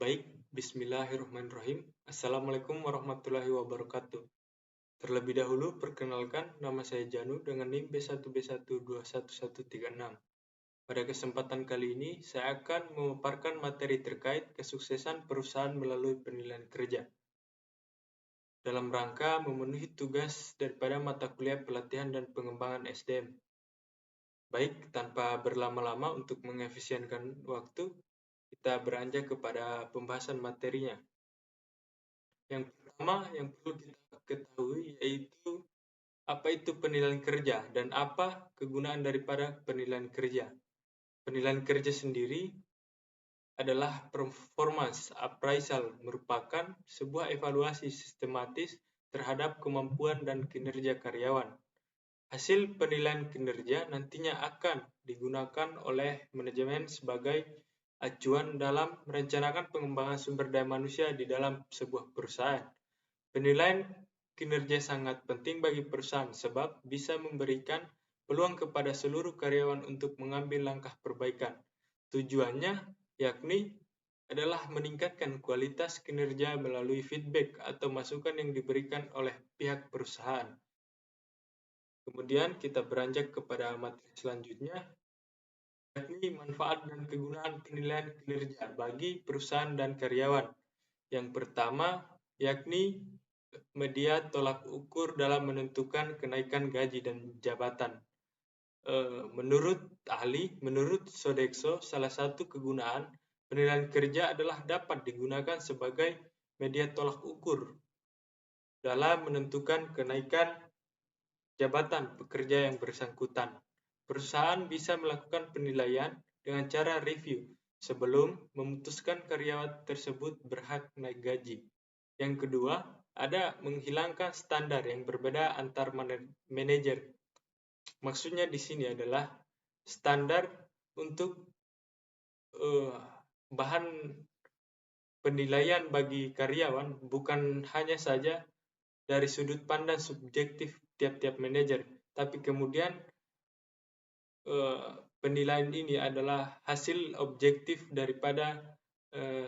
Baik, bismillahirrahmanirrahim. Assalamualaikum warahmatullahi wabarakatuh. Terlebih dahulu, perkenalkan, nama saya Janu dengan NIM B1B121136. Pada kesempatan kali ini, saya akan memaparkan materi terkait kesuksesan perusahaan melalui penilaian kerja dalam rangka memenuhi tugas daripada mata kuliah pelatihan dan pengembangan SDM. Baik, tanpa berlama-lama untuk mengefisienkan waktu, kita beranjak kepada pembahasan materinya. Yang pertama yang perlu kita ketahui yaitu apa itu penilaian kerja dan apa kegunaan daripada penilaian kerja. Penilaian kerja sendiri adalah performance appraisal, merupakan sebuah evaluasi sistematis terhadap kemampuan dan kinerja karyawan. Hasil penilaian kinerja nantinya akan digunakan oleh manajemen sebagai acuan dalam merencanakan pengembangan sumber daya manusia di dalam sebuah perusahaan. Penilaian kinerja sangat penting bagi perusahaan sebab bisa memberikan peluang kepada seluruh karyawan untuk mengambil langkah perbaikan. Tujuannya yakni adalah meningkatkan kualitas kinerja melalui feedback atau masukan yang diberikan oleh pihak perusahaan. Kemudian kita beranjak kepada materi selanjutnya, yakni manfaat dan kegunaan penilaian kinerja bagi perusahaan dan karyawan. Yang pertama, yakni media tolak ukur dalam menentukan kenaikan gaji dan jabatan. Menurut Sodexo, salah satu kegunaan penilaian kerja adalah dapat digunakan sebagai media tolak ukur dalam menentukan kenaikan jabatan pekerja yang bersangkutan. Perusahaan bisa melakukan penilaian dengan cara review sebelum memutuskan karyawan tersebut berhak naik gaji. Yang kedua, ada menghilangkan standar yang berbeda antar manajer. Maksudnya di sini adalah standar untuk bahan penilaian bagi karyawan bukan hanya saja dari sudut pandang subjektif tiap-tiap manajer, tapi kemudian penilaian ini adalah hasil objektif daripada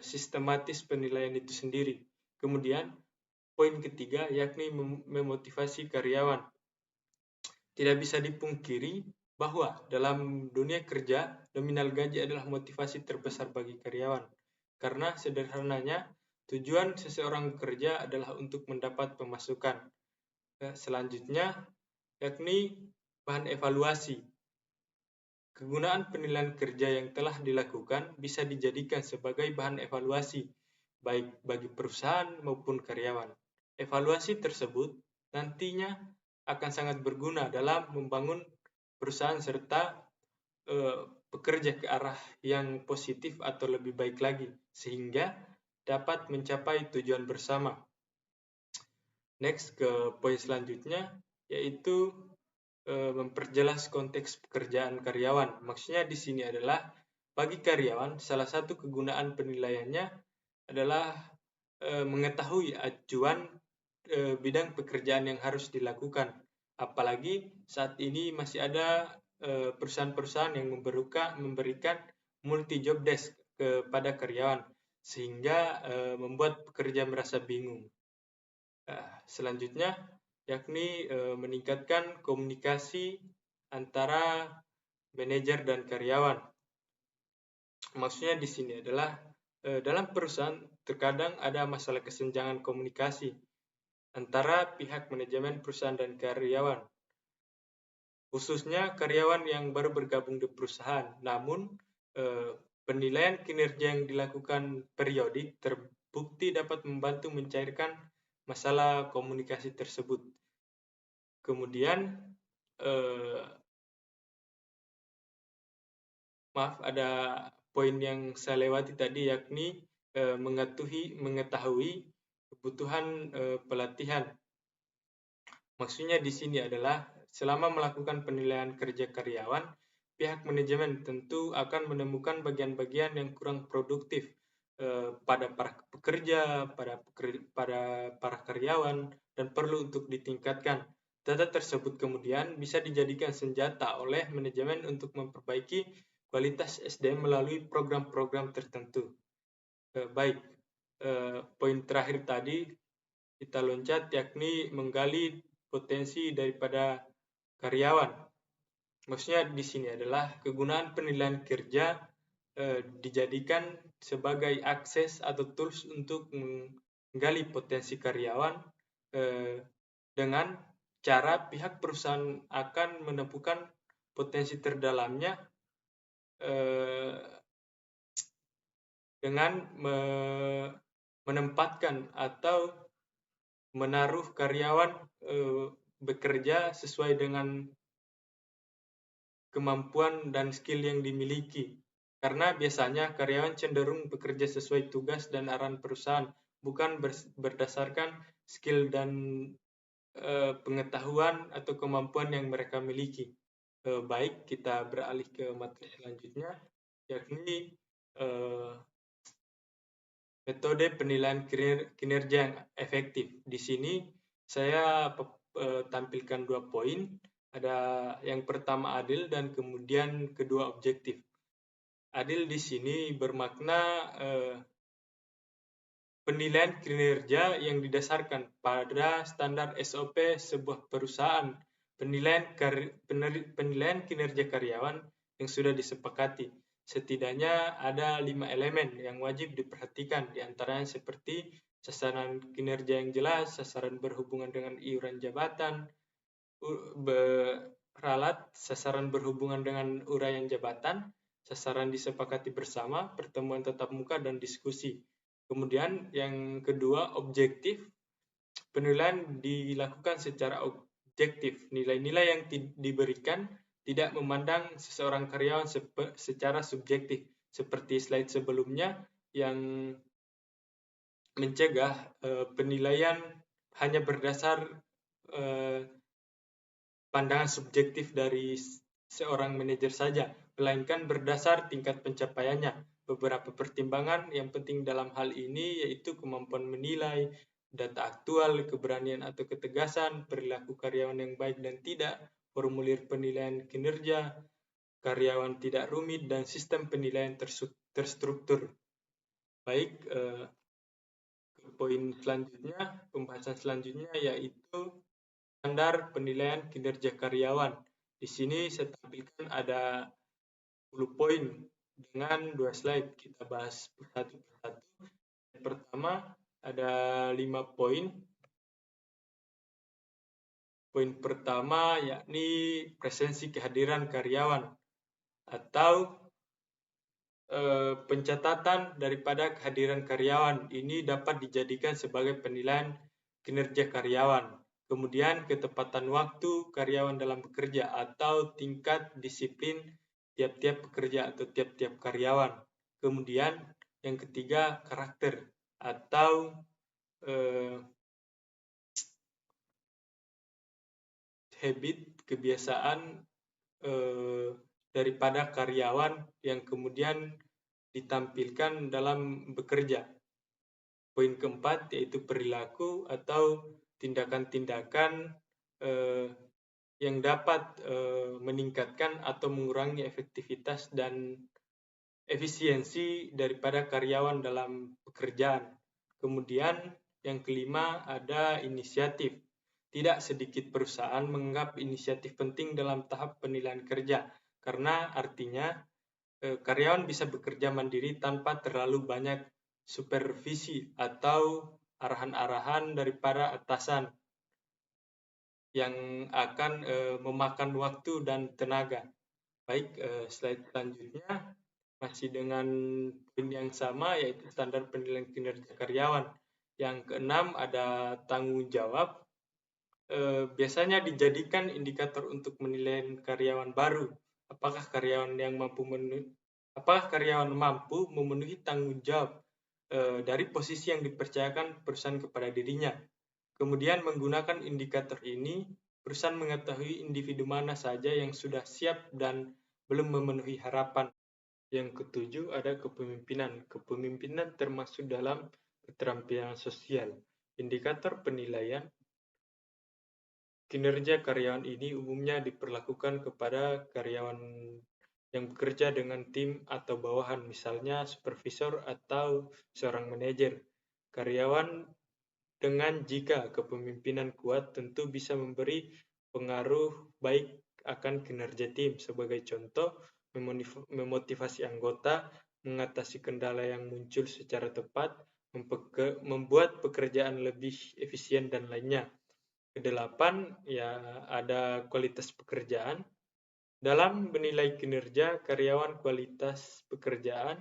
sistematis penilaian itu sendiri. Kemudian poin ketiga yakni memotivasi karyawan. Tidak bisa dipungkiri bahwa dalam dunia kerja nominal gaji adalah motivasi terbesar bagi karyawan. Karena sederhananya tujuan seseorang bekerja adalah untuk mendapat pemasukan. Selanjutnya yakni bahan evaluasi. Kegunaan penilaian kerja yang telah dilakukan bisa dijadikan sebagai bahan evaluasi, baik bagi perusahaan maupun karyawan. Evaluasi tersebut nantinya akan sangat berguna dalam membangun perusahaan serta bekerja ke arah yang positif atau lebih baik lagi, sehingga dapat mencapai tujuan bersama. Next ke poin selanjutnya, yaitu memperjelas konteks pekerjaan karyawan. Maksudnya di sini adalah bagi karyawan salah satu kegunaan penilaiannya adalah mengetahui acuan bidang pekerjaan yang harus dilakukan. Apalagi saat ini masih ada perusahaan-perusahaan yang memberikan multi job desk kepada karyawan sehingga membuat pekerja merasa bingung. Selanjutnya yakni meningkatkan komunikasi antara manajer dan karyawan. Maksudnya di sini adalah dalam perusahaan terkadang ada masalah kesenjangan komunikasi antara pihak manajemen perusahaan dan karyawan. Khususnya karyawan yang baru bergabung di perusahaan. Namun penilaian kinerja yang dilakukan periodik terbukti dapat membantu mencairkan masalah komunikasi tersebut. Kemudian ada poin yang saya lewati tadi yakni mengetahui kebutuhan pelatihan. Maksudnya di sini adalah selama melakukan penilaian kerja karyawan, pihak manajemen tentu akan menemukan bagian-bagian yang kurang produktif pada para pekerja, pada para karyawan, dan perlu untuk ditingkatkan. Data tersebut kemudian bisa dijadikan senjata oleh manajemen untuk memperbaiki kualitas SDM melalui program-program tertentu. Baik, poin terakhir tadi kita loncat, yakni menggali potensi daripada karyawan. Maksudnya di sini adalah kegunaan penilaian kerja dijadikan sebagai akses atau tools untuk menggali potensi karyawan dengan cara pihak perusahaan akan menemukan potensi terdalamnya dengan menempatkan atau menaruh karyawan bekerja sesuai dengan kemampuan dan skill yang dimiliki. Karena biasanya karyawan cenderung bekerja sesuai tugas dan arahan perusahaan, bukan berdasarkan skill dan pengetahuan atau kemampuan yang mereka miliki. Baik, kita beralih ke materi selanjutnya, yakni metode penilaian kinerja yang efektif. Di sini saya tampilkan 2 poin. Ada yang pertama adil dan kemudian kedua objektif. Adil di sini bermakna penilaian kinerja yang didasarkan pada standar SOP sebuah perusahaan. Penilaian kinerja karyawan yang sudah disepakati. Setidaknya ada 5 elemen yang wajib diperhatikan, diantaranya seperti sasaran kinerja yang jelas, sasaran berhubungan dengan iuran jabatan, ralat, sasaran berhubungan dengan uraian jabatan, sasaran disepakati bersama, pertemuan tatap muka, dan diskusi. Kemudian yang kedua, objektif. Penilaian dilakukan secara objektif. Nilai-nilai yang diberikan tidak memandang seseorang karyawan secara subjektif. Seperti slide sebelumnya yang mencegah penilaian hanya berdasar pandangan subjektif dari seorang manajer saja, melainkan berdasar tingkat pencapaiannya. Beberapa pertimbangan yang penting dalam hal ini yaitu kemampuan menilai, data aktual, keberanian atau ketegasan, perilaku karyawan yang baik dan tidak, formulir penilaian kinerja, karyawan tidak rumit, dan sistem penilaian terstruktur. Baik, poin selanjutnya, pembahasan selanjutnya yaitu standar penilaian kinerja karyawan. Di sini saya tampilkan ada 10 poin dengan 2 slide. Kita bahas satu persatu. Yang pertama ada 5 poin. Poin pertama yakni presensi kehadiran karyawan atau pencatatan daripada kehadiran karyawan. Ini dapat dijadikan sebagai penilaian kinerja karyawan. Kemudian ketepatan waktu karyawan dalam bekerja atau tingkat disiplin tiap-tiap pekerja atau tiap-tiap karyawan. Kemudian yang ketiga, karakter atau habit, kebiasaan daripada karyawan yang kemudian ditampilkan dalam bekerja. Poin keempat yaitu perilaku atau tindakan-tindakan yang dapat meningkatkan atau mengurangi efektivitas dan efisiensi daripada karyawan dalam pekerjaan. Kemudian yang kelima ada inisiatif. Tidak sedikit perusahaan menganggap inisiatif penting dalam tahap penilaian kerja, karena artinya karyawan bisa bekerja mandiri tanpa terlalu banyak supervisi atau arahan-arahan daripada atasan yang akan memakan waktu dan tenaga. Baik, slide selanjutnya masih dengan poin yang sama yaitu standar penilaian kinerja karyawan. Yang keenam ada tanggung jawab. Biasanya dijadikan indikator untuk menilai karyawan baru. Apakah karyawan mampu memenuhi tanggung jawab dari posisi yang dipercayakan perusahaan kepada dirinya. Kemudian menggunakan indikator ini, perusahaan mengetahui individu mana saja yang sudah siap dan belum memenuhi harapan. Yang ketujuh ada kepemimpinan. Kepemimpinan termasuk dalam keterampilan sosial. Indikator penilaian kinerja karyawan ini umumnya diperlakukan kepada karyawan yang bekerja dengan tim atau bawahan, misalnya supervisor atau seorang manajer. Karyawan dengan jika kepemimpinan kuat tentu bisa memberi pengaruh baik akan kinerja tim. Sebagai contoh, memotivasi anggota, mengatasi kendala yang muncul secara tepat, membuat pekerjaan lebih efisien, dan lainnya. Kedelapan, ya ada kualitas pekerjaan. Dalam menilai kinerja karyawan, kualitas pekerjaan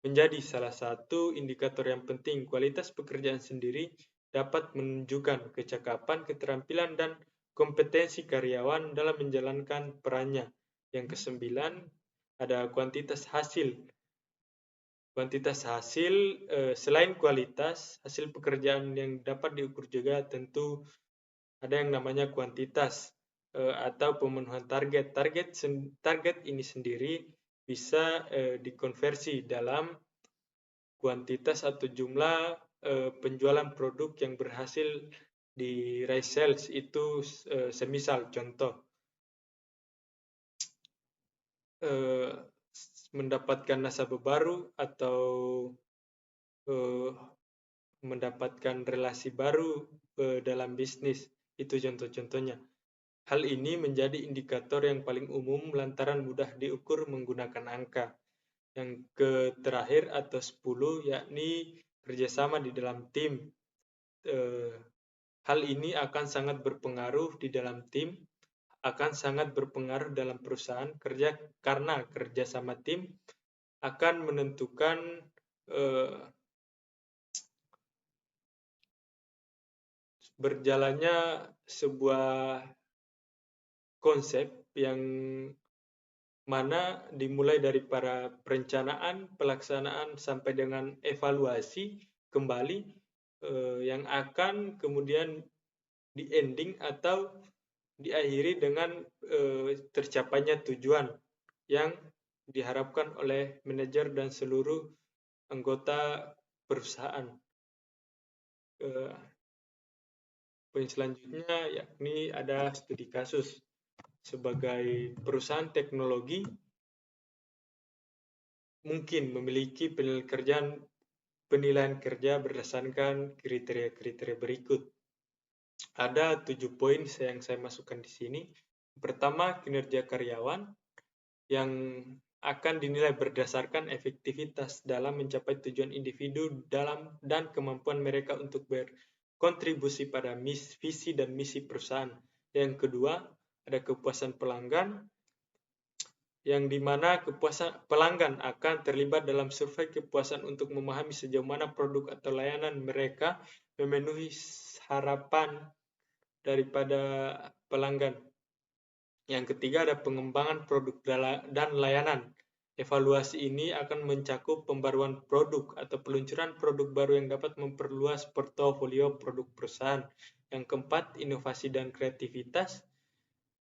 menjadi salah satu indikator yang penting. Kualitas pekerjaan sendiri dapat menunjukkan kecakapan, keterampilan, dan kompetensi karyawan dalam menjalankan perannya. Yang kesembilan, ada kuantitas hasil. Kuantitas hasil, selain kualitas, hasil pekerjaan yang dapat diukur juga tentu ada yang namanya kuantitas atau pemenuhan target. Target ini sendiri bisa dikonversi dalam kuantitas atau jumlah penjualan produk yang berhasil diraih sales. Itu semisal contoh mendapatkan nasabah baru atau mendapatkan relasi baru dalam bisnis. Itu contoh-contohnya. Hal ini menjadi indikator yang paling umum lantaran mudah diukur menggunakan angka. Yang terakhir atau 10, yakni kerjasama di dalam tim. Hal ini akan sangat berpengaruh di dalam tim, akan sangat berpengaruh dalam perusahaan karena kerjasama tim akan menentukan berjalannya sebuah konsep yang mana dimulai dari para perencanaan, pelaksanaan, sampai dengan evaluasi kembali yang akan kemudian di ending atau diakhiri dengan tercapainya tujuan yang diharapkan oleh manajer dan seluruh anggota perusahaan. Poin selanjutnya yakni ada studi kasus. Sebagai perusahaan teknologi mungkin memiliki penilaian kerja berdasarkan kriteria-kriteria berikut. Ada 7 poin yang saya masukkan di sini. Pertama, kinerja karyawan yang akan dinilai berdasarkan efektivitas dalam mencapai tujuan individu dan kemampuan mereka untuk berkontribusi pada visi dan misi perusahaan. Yang kedua, ada kepuasan pelanggan, yang dimana pelanggan akan terlibat dalam survei kepuasan untuk memahami sejauh mana produk atau layanan mereka memenuhi harapan daripada pelanggan. Yang ketiga, ada pengembangan produk dan layanan. Evaluasi ini akan mencakup pembaruan produk atau peluncuran produk baru yang dapat memperluas portofolio produk perusahaan. Yang keempat, inovasi dan kreativitas,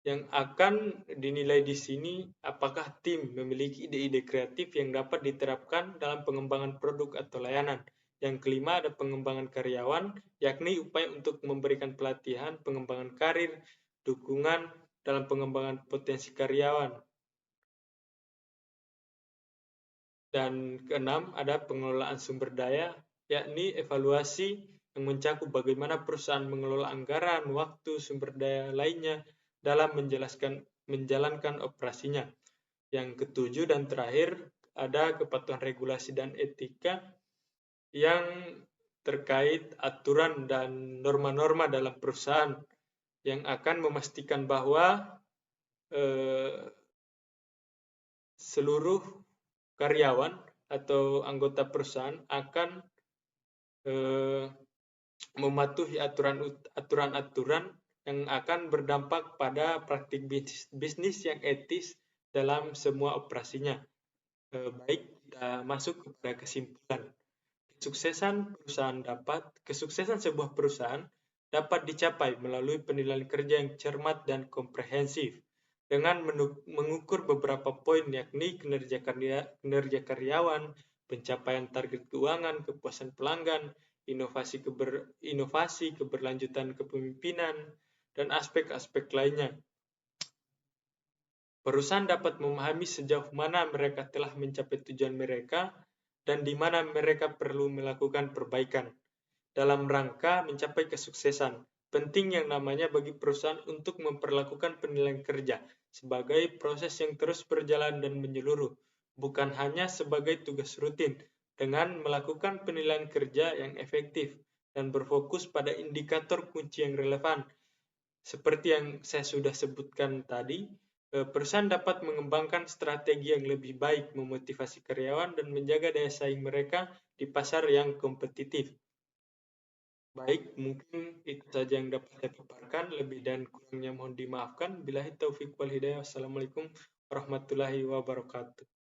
yang akan dinilai di sini apakah tim memiliki ide-ide kreatif yang dapat diterapkan dalam pengembangan produk atau layanan. Yang kelima, ada pengembangan karyawan, yakni upaya untuk memberikan pelatihan, pengembangan karir, dukungan dalam pengembangan potensi karyawan. Dan keenam, ada pengelolaan sumber daya, yakni evaluasi yang mencakup bagaimana perusahaan mengelola anggaran, waktu, sumber daya lainnya dalam menjalankan operasinya. Yang ketujuh dan terakhir, ada kepatuhan regulasi dan etika yang terkait aturan dan norma-norma dalam perusahaan yang akan memastikan bahwa seluruh karyawan atau anggota perusahaan akan mematuhi aturan-aturan yang akan berdampak pada praktik bisnis yang etis dalam semua operasinya. Baik, kita masuk kepada kesimpulan. Kesuksesan sebuah perusahaan dapat dicapai melalui penilaian kerja yang cermat dan komprehensif dengan mengukur beberapa poin, yakni kinerja karyawan, pencapaian target keuangan, kepuasan pelanggan, inovasi, keberlanjutan kepemimpinan, dan aspek-aspek lainnya. Perusahaan dapat memahami sejauh mana mereka telah mencapai tujuan mereka dan di mana mereka perlu melakukan perbaikan dalam rangka mencapai kesuksesan. Penting yang namanya bagi perusahaan untuk memperlakukan penilaian kerja sebagai proses yang terus berjalan dan menyeluruh, bukan hanya sebagai tugas rutin, dengan melakukan penilaian kerja yang efektif dan berfokus pada indikator kunci yang relevan. Seperti yang saya sudah sebutkan tadi, perusahaan dapat mengembangkan strategi yang lebih baik memotivasi karyawan dan menjaga daya saing mereka di pasar yang kompetitif. Baik, mungkin itu saja yang dapat saya paparkan. Lebih dan kurangnya mohon dimaafkan. Billahi taufiq wal hidayah. Wassalamualaikum warahmatullahi wabarakatuh.